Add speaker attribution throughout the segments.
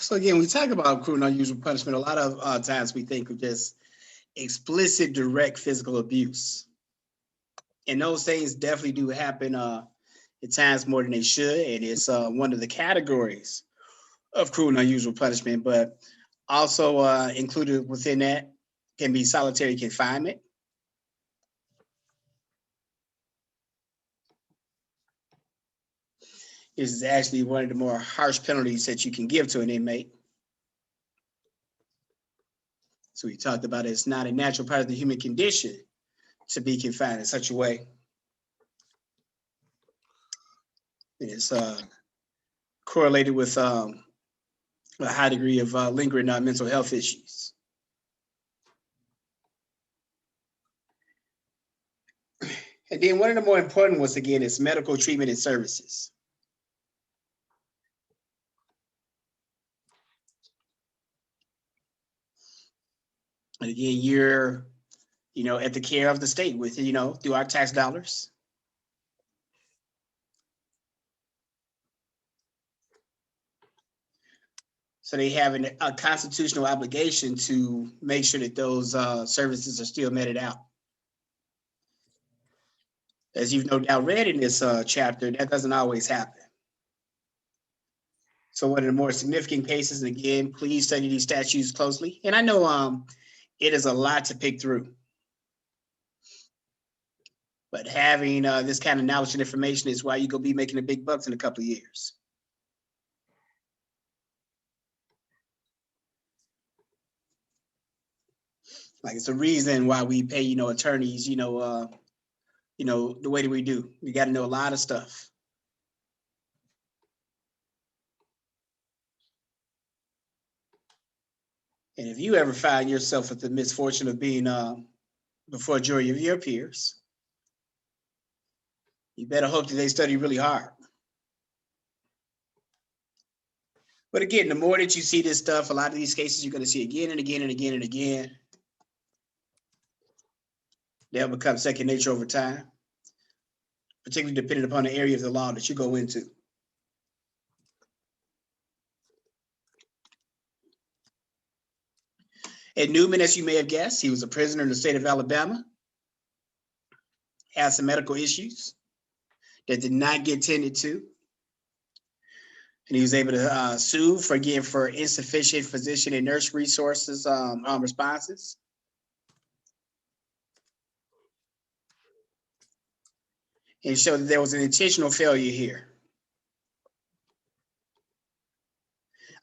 Speaker 1: So again, we talk about cruel and unusual punishment. A lot of times we think of just explicit, direct physical abuse, and those things definitely do happen at times more than they should, and it's one of the categories of cruel and unusual punishment. But also included within that can be solitary confinement. This is actually one of the more harsh penalties that you can give to an inmate. So we talked about it's not a natural part of the human condition to be confined in such a way. It's correlated with a high degree of lingering mental health issues. And then one of the more important ones, again, is medical treatment and services. And again, you're, at the care of the state with, through our tax dollars. So they have a constitutional obligation to make sure that those services are still meted out. As you've no doubt read in this chapter, that doesn't always happen. So one of the more significant cases, and again, please study these statutes closely. And I know it is a lot to pick through. But having this kind of knowledge and information is why you're going to be making the big bucks in a couple of years. Like it's a reason why we pay, attorneys, the way that we do. We got to know a lot of stuff. And if you ever find yourself with the misfortune of being before a jury of your peers, you better hope that they study really hard. But again, the more that you see this stuff, a lot of these cases you're going to see again and again and again and again. They'll become second nature over time, particularly depending upon the area of the law that you go into. Ed Newman, as you may have guessed, he was a prisoner in the state of Alabama, had some medical issues that did not get tended to. And he was able to sue for insufficient physician and nurse resources responses. And showed that there was an intentional failure here.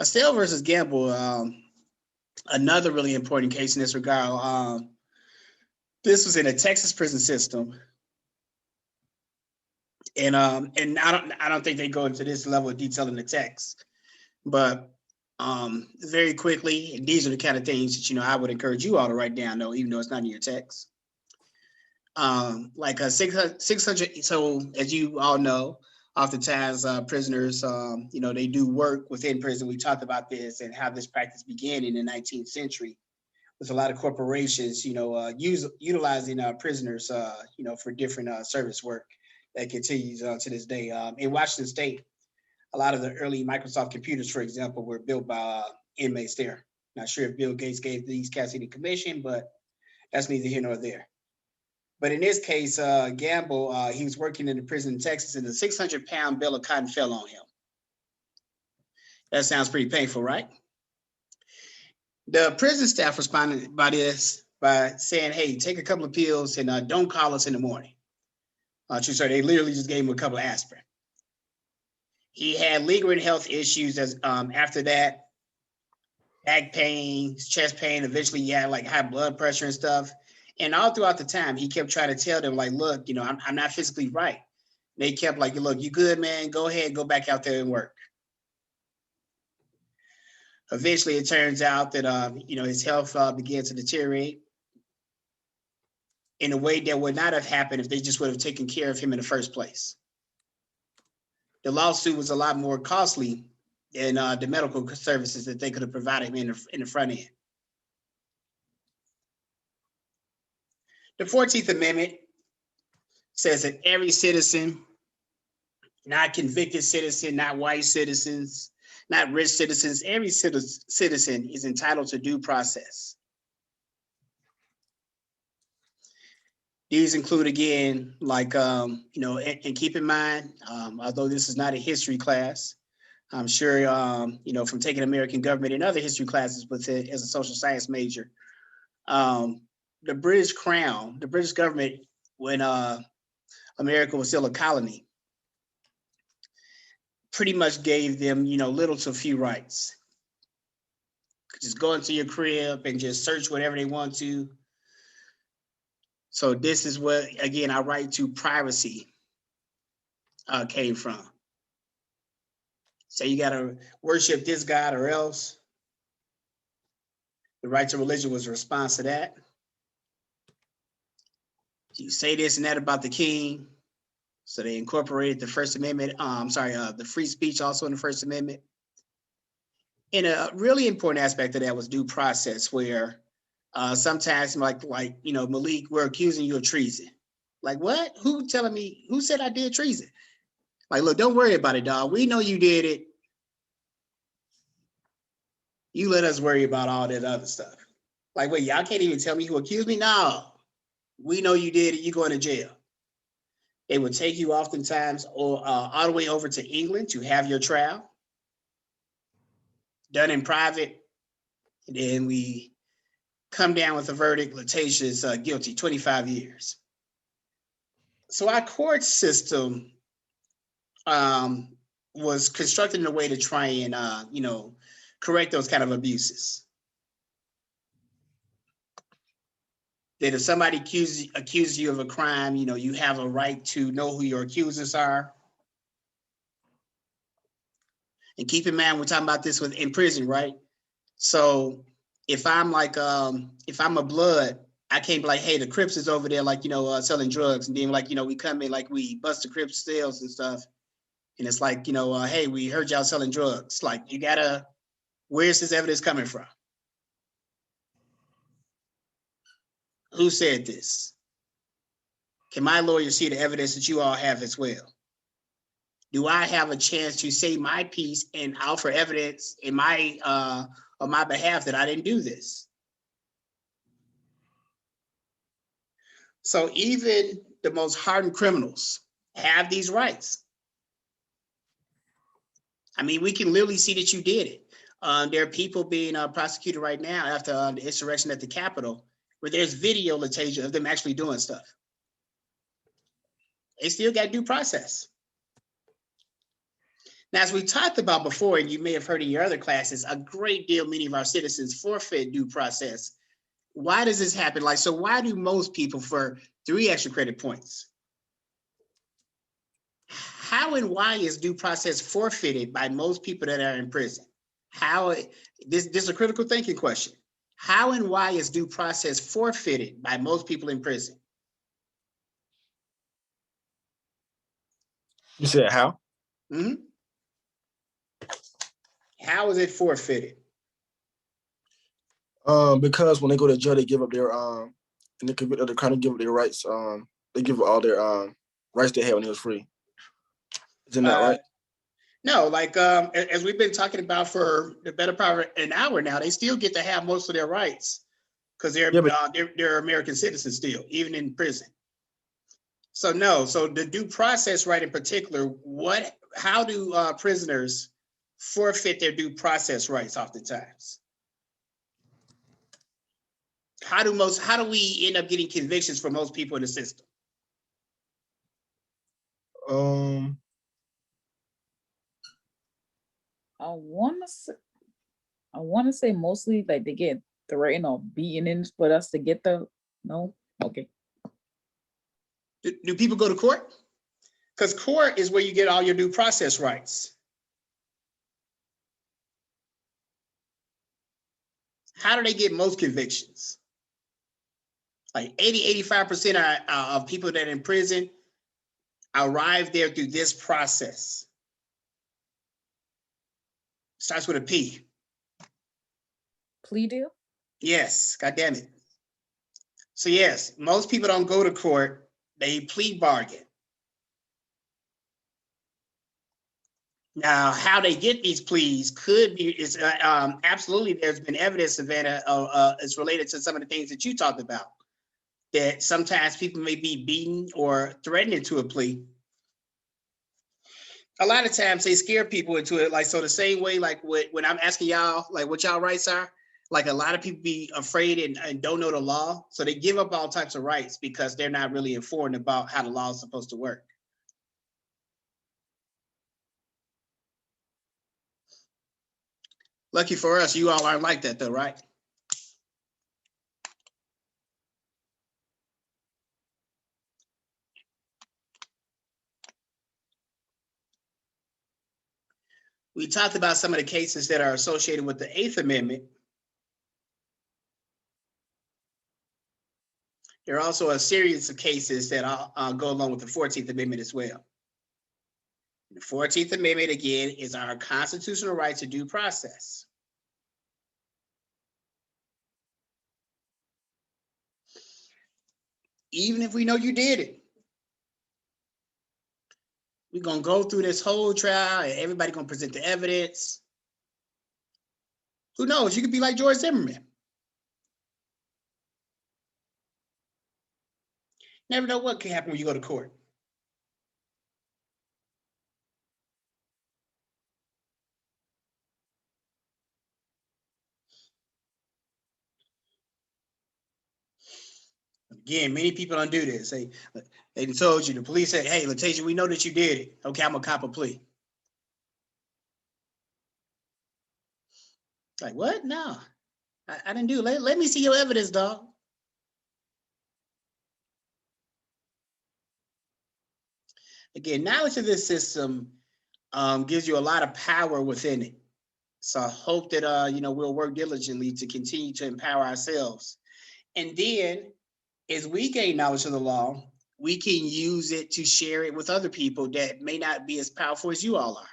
Speaker 1: Estelle versus Gamble, another really important case in this regard. This was in a Texas prison system. And I don't think they go into this level of detail in the text, but very quickly, these are the kind of things that I would encourage you all to write down, though, even though it's not in your text. Like a 600. So as you all know, oftentimes prisoners, they do work within prison. We talked about this and how this practice began in the 19th century. With a lot of corporations, utilizing prisoners, for different service work that continues to this day. In Washington State, a lot of the early Microsoft computers, for example, were built by inmates there. Not sure if Bill Gates gave these cats any commission, but that's neither here nor there. But in this case, Gamble, he was working in the prison in Texas, and a 600-pound bale of cotton fell on him. That sounds pretty painful, right? The prison staff responded by saying, hey, take a couple of pills and don't call us in the morning. True story, they literally just gave him a couple of aspirin. He had lingering health issues after that, back pain, chest pain. Eventually, he had like high blood pressure and stuff. And all throughout the time, he kept trying to tell them, like, look, I'm not physically right. They kept like, look, you good, man? Go ahead, go back out there and work. Eventually, it turns out that, his health began to deteriorate in a way that would not have happened if they just would have taken care of him in the first place. The lawsuit was a lot more costly than the medical services that they could have provided him in the front end. The 14th Amendment says that every citizen, not convicted citizen, not white citizens, not rich citizens. Every citizen is entitled to due process. These include, again, like, and keep in mind, although this is not a history class, I'm sure, from taking American government and other history classes with it as a social science major, the British Crown, the British government, when America was still a colony, pretty much gave them, little to few rights. Just go into your crib and just search whatever they want to. So this is what, again, our right to privacy came from. Say you got to worship this God or else. The right to religion was a response to that. You say this and that about the king. So they incorporated the First Amendment. The free speech also in the First Amendment. And a really important aspect of that was due process, where sometimes like Malik, we're accusing you of treason. Like, what? Who said I did treason? Like, look, don't worry about it, dog. We know you did it. You let us worry about all that other stuff. Like, wait, y'all can't even tell me who accused me? No, we know you did it. You going to jail. They would take you oftentimes all the way over to England to have your trial done in private. And then we come down with a verdict, Latasia's guilty, 25 years. So our court system was constructed in a way to try and, correct those kind of abuses. That if somebody accuses you of a crime, you have a right to know who your accusers are. And keep in mind, we're talking about this in prison, right? So if I'm like, if I'm a blood, I can't be like, hey, the Crips is over there, like, selling drugs. And then like, we come in, like we bust the Crips sales and stuff. And it's like, hey, we heard y'all selling drugs. Like, you gotta, where's this evidence coming from? Who said this? Can my lawyer see the evidence that you all have as well? Do I have a chance to say my piece and offer evidence in my on my behalf that I didn't do this? So even the most hardened criminals have these rights. I mean, we can literally see that you did it. There are people being prosecuted right now after the insurrection at the Capitol, where there's video, Latasia, of them actually doing stuff. They still got due process. Now, as we talked about before, and you may have heard in your other classes, a great deal, many of our citizens forfeit due process. Why does this happen? Like, so why do most people, for 3 extra credit points, how and why is due process forfeited by most people that are in prison? This is a critical thinking question. How and why is due process forfeited by most people in prison?
Speaker 2: You said how?
Speaker 1: Mm-hmm. How is it forfeited?
Speaker 2: Because when they go to jail, they give up their and they convict of the crime, give up their rights. They give up all their rights they had when they was free. Isn't that right?
Speaker 1: No, like as we've been talking about for the better part of an hour now, they still get to have most of their rights because they're American citizens still, even in prison. So no, so the due process right in particular, how do prisoners forfeit their due process rights oftentimes? How do we end up getting convictions for most people in the system?
Speaker 3: I wanna say mostly like they get threatened or beaten in for us to get no? Okay.
Speaker 1: Do people go to court? Because court is where you get all your due process rights. How do they get most convictions? Like 80-85% of people that are in prison arrive there through this process. Starts with a P.
Speaker 3: Plea deal?
Speaker 1: Yes, God damn it. So yes, most people don't go to court, they plea bargain. Now, how they get these pleas could be is absolutely. There's been evidence, Savannah, it's related to some of the things that you talked about. That sometimes people may be beaten or threatened into a plea. A lot of times they scare people into it. Like, so the same way, like when I'm asking y'all, like what y'all rights are, like a lot of people be afraid and don't know the law. So they give up all types of rights because they're not really informed about how the law is supposed to work. Lucky for us, you all aren't like that though, right? We talked about some of the cases that are associated with the Eighth Amendment. There are also a series of cases that go along with the 14th Amendment as well. The 14th Amendment, again, is our constitutional right to due process. Even if we know you did it, we're going to go through this whole trial and everybody going to present the evidence. Who knows? You could be like George Zimmerman. Never know what can happen when you go to court. Again, many people don't do this. They told you, the police said, hey, Latasia, we know that you did it. Okay, I'm gonna cop a plea. Like, what? No, I didn't do it. Let me see your evidence, dog. Again, knowledge of this system gives you a lot of power within it. So I hope that we'll work diligently to continue to empower ourselves. And then as we gain knowledge of the law, we can use it to share it with other people that may not be as powerful as you all are.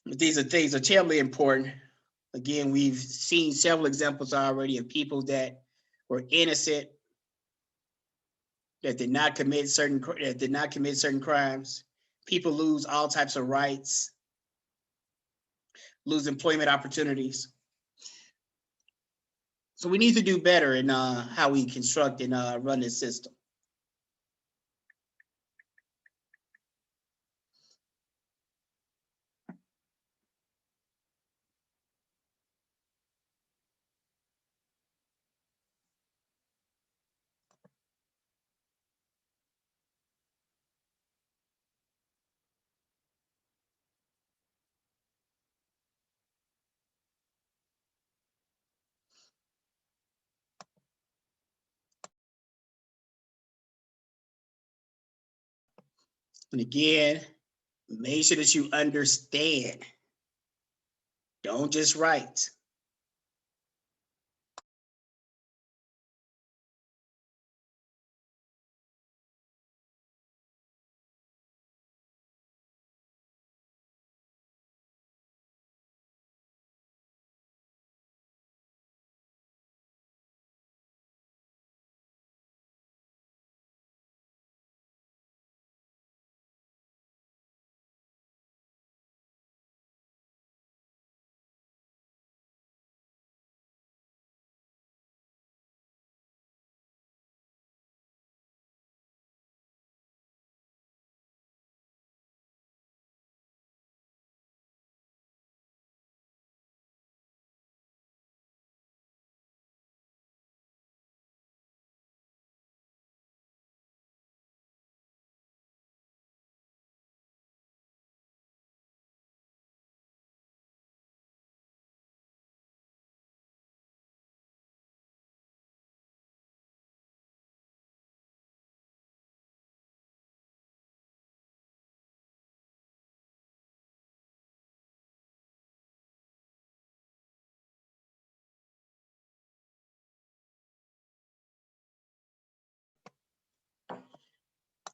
Speaker 1: But these are things that are terribly important. Again, we've seen several examples already of people that were innocent, that did not commit certain crimes. People lose all types of rights, lose employment opportunities. So we need to do better in how we construct and run this system. And again, make sure that you understand. Don't just write.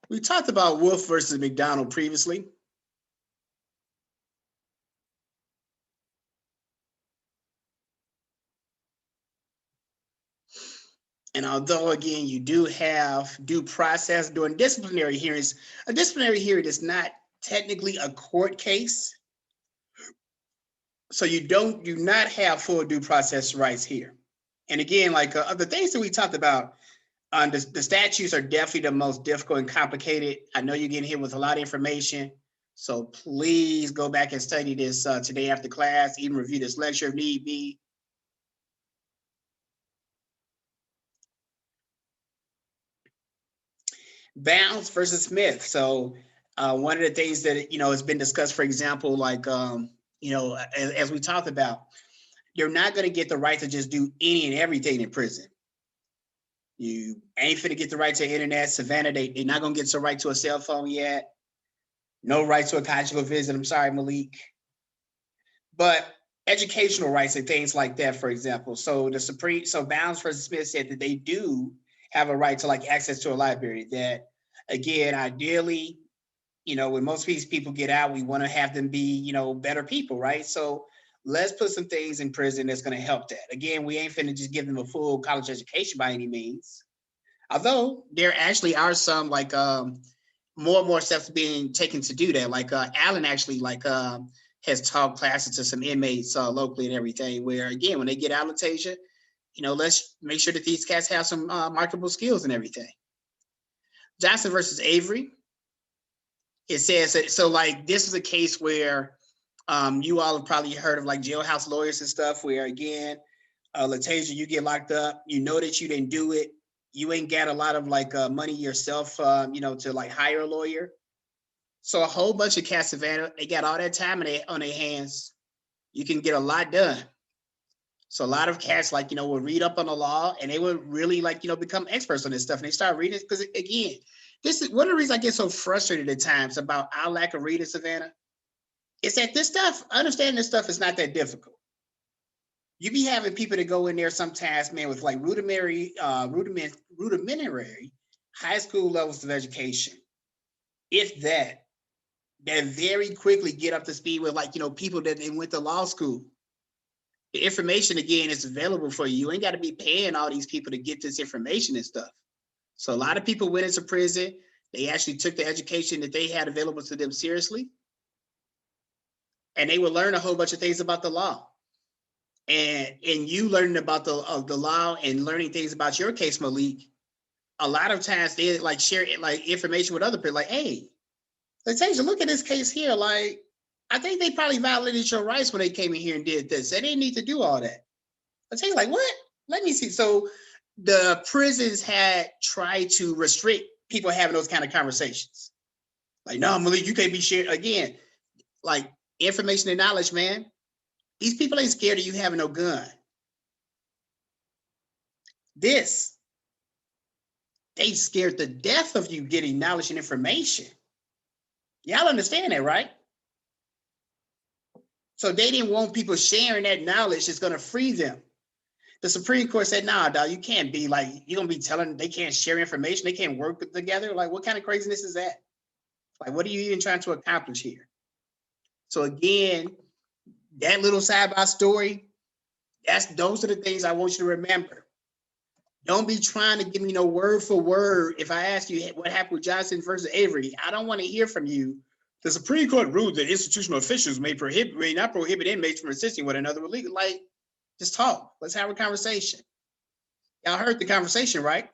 Speaker 1: We talked about Wolf versus McDonald previously. And although, again, you do have due process during disciplinary hearings, a disciplinary hearing is not technically a court case. So you do not have full due process rights here. And again, like other things that we talked about, the statutes are definitely the most difficult and complicated. I know you're getting hit with a lot of information. So please go back and study this today after class, even review this lecture if need be. Bounds versus Smith. So one of the things that, has been discussed, for example, like, as we talked about, you're not going to get the right to just do any and everything in prison. You ain't finna get the right to the internet. Savannah, they're not going to get the right to a cell phone yet. No right to a conjugal visit. I'm sorry, Malik. But educational rights and things like that, for example. So Bounds versus Smith said that they do have a right to like access to a library. That, again, ideally, when most of these people get out, we want to have them be, better people, right? So let's put some things in prison that's going to help that. Again, we ain't finna just give them a full college education by any means. Although there actually are some like more and more steps being taken to do that. Like Alan actually has taught classes to some inmates locally and everything, where again, when they get out of Tasia, let's make sure that these cats have some marketable skills and everything. Johnson versus Avery. It says that, so like this is a case where you all have probably heard of like jailhouse lawyers and stuff, where again, Latasia, you get locked up, you know that you didn't do it, you ain't got a lot of like money yourself, to like hire a lawyer. So a whole bunch of cats, Savannah, they got all that time on their hands. You can get a lot done. So a lot of cats will read up on the law, and they would really become experts on this stuff. And they start reading it because, again, this is one of the reasons I get so frustrated at times about our lack of reading, Savannah. Is that this stuff, understanding this stuff is not that difficult. You be having people that go in there sometimes, man, with like rudimentary high school levels of education, if that very quickly get up to speed with people that they went to law school. The information, again, is available for you. You ain't got to be paying all these people to get this information and stuff. So a lot of people went into prison. They actually took the education that they had available to them seriously. And they would learn a whole bunch of things about the law. And you learning about the law and learning things about your case, Malik, a lot of times they share information with other people. Like, hey, let's take a look at this case here. Like, I think they probably violated your rights when they came in here and did this. They didn't need to do all that. Let's say, like, what? Let me see. So the prisons had tried to restrict people having those kind of conversations. Like, no, Malik, you can't be sharing. Again, like information and knowledge, man. These people ain't scared of you having no gun. They scared to death of you getting knowledge and information. Y'all understand that, right? So they didn't want people sharing that knowledge that's going to free them. The Supreme Court said, nah, dog, you can't be like, you're going to be telling them they can't share information, they can't work together. Like, what kind of craziness is that? Like, what are you even trying to accomplish here? So again, that little sidebar story, those are the things I want you to remember. Don't be trying to give me no word for word. If I ask you what happened with Johnson versus Avery, I don't want to hear from you. The Supreme Court ruled that institutional officials may not prohibit inmates from assisting one another with legal. Like, just talk. Let's have a conversation. Y'all heard the conversation, right?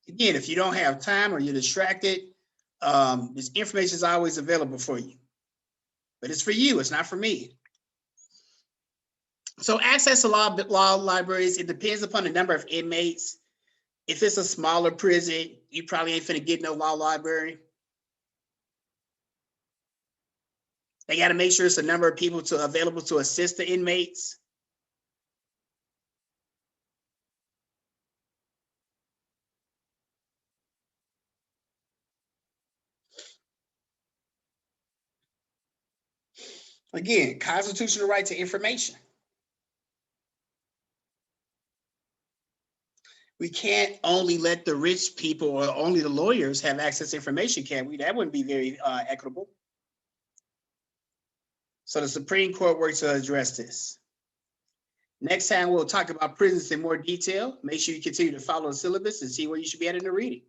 Speaker 1: Again, if you don't have time or you're distracted, this information is always available for you. But it's for you. It's not for me. So access to law libraries, it depends upon the number of inmates. If it's a smaller prison, you probably ain't finna get no law library. They got to make sure it's a number of people available to assist the inmates. Again, constitutional right to information. We can't only let the rich people or only the lawyers have access to information, can we? That wouldn't be very equitable. So the Supreme Court works to address this. Next time, we'll talk about prisons in more detail. Make sure you continue to follow the syllabus and see where you should be at in the reading.